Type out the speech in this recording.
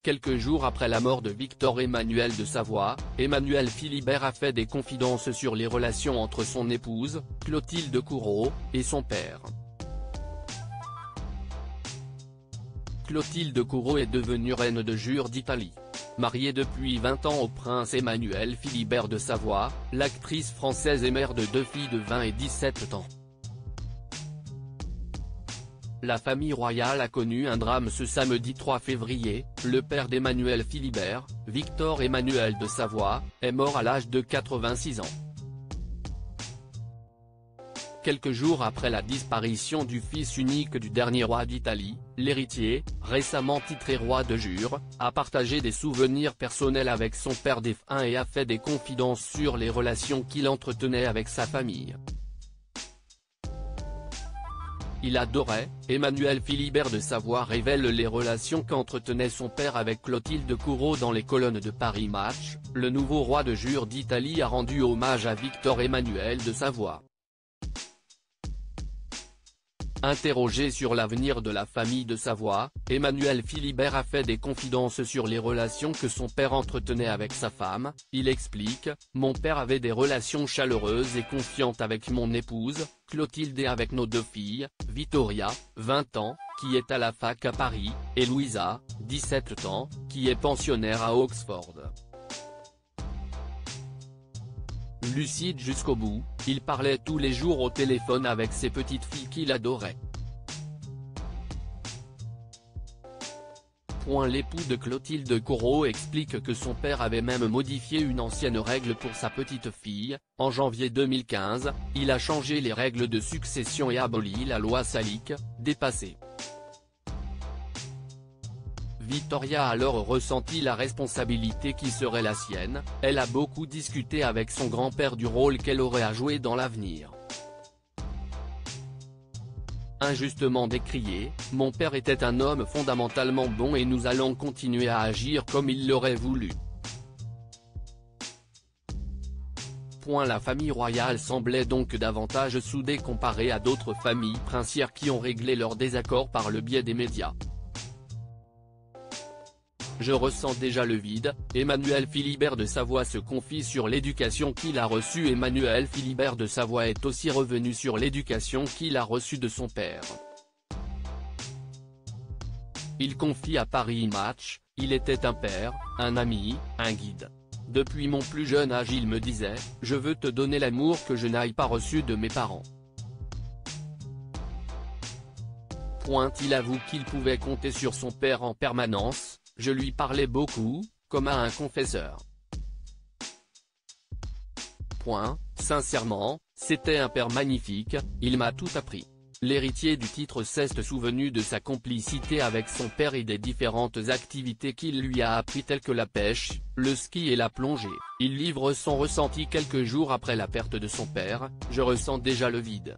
Quelques jours après la mort de Victor Emmanuel de Savoie, Emmanuel Philibert a fait des confidences sur les relations entre son épouse, Clotilde Courreau, et son père. Clotilde Courreau est devenue reine de jure d'Italie. Mariée depuis 20 ans au prince Emmanuel Philibert de Savoie, l'actrice française est mère de 2 filles de 20 et 17 ans. La famille royale a connu un drame ce samedi 3 février, le père d'Emmanuel Philibert, Victor Emmanuel de Savoie, est mort à l'âge de 86 ans. Quelques jours après la disparition du fils unique du dernier roi d'Italie, l'héritier, récemment titré roi de jure, a partagé des souvenirs personnels avec son père défunt et a fait des confidences sur les relations qu'il entretenait avec sa famille. Il adorait, Emmanuel Philibert de Savoie révèle les relations qu'entretenait son père avec Clotilde Courreau dans les colonnes de Paris Match. Le nouveau roi de jure d'Italie a rendu hommage à Victor Emmanuel de Savoie. Interrogé sur l'avenir de la famille de Savoie, Emmanuel Philibert a fait des confidences sur les relations que son père entretenait avec sa femme. Il explique : « Mon père avait des relations chaleureuses et confiantes avec mon épouse, Clotilde, et avec nos 2 filles, Vittoria, 20 ans, qui est à la fac à Paris, et Louisa, 17 ans, qui est pensionnaire à Oxford. » Lucide jusqu'au bout, il parlait tous les jours au téléphone avec ses petites filles qu'il adorait. L'époux de Clotilde Courreau explique que son père avait même modifié une ancienne règle pour sa petite fille. En janvier 2015, il a changé les règles de succession et aboli la loi salique, dépassée. Vittoria a alors ressenti la responsabilité qui serait la sienne. Elle a beaucoup discuté avec son grand-père du rôle qu'elle aurait à jouer dans l'avenir. Injustement décrié, mon père était un homme fondamentalement bon et nous allons continuer à agir comme il l'aurait voulu. La famille royale semblait donc davantage soudée comparée à d'autres familles princières qui ont réglé leurs désaccords par le biais des médias. Je ressens déjà le vide. Emmanuel Philibert de Savoie se confie sur l'éducation qu'il a reçue. Emmanuel Philibert de Savoie est aussi revenu sur l'éducation qu'il a reçue de son père. Il confie à Paris Match : « Il était un père, un ami, un guide. Depuis mon plus jeune âge il me disait : je veux te donner l'amour que je n'aille pas reçu de mes parents. » Il avoue qu'il pouvait compter sur son père en permanence. Je lui parlais beaucoup, comme à un confesseur. Sincèrement, c'était un père magnifique, il m'a tout appris. L'héritier du titre s'est souvenu de sa complicité avec son père et des différentes activités qu'il lui a appris telles que la pêche, le ski et la plongée. Il livre son ressenti quelques jours après la perte de son père : « Je ressens déjà le vide. »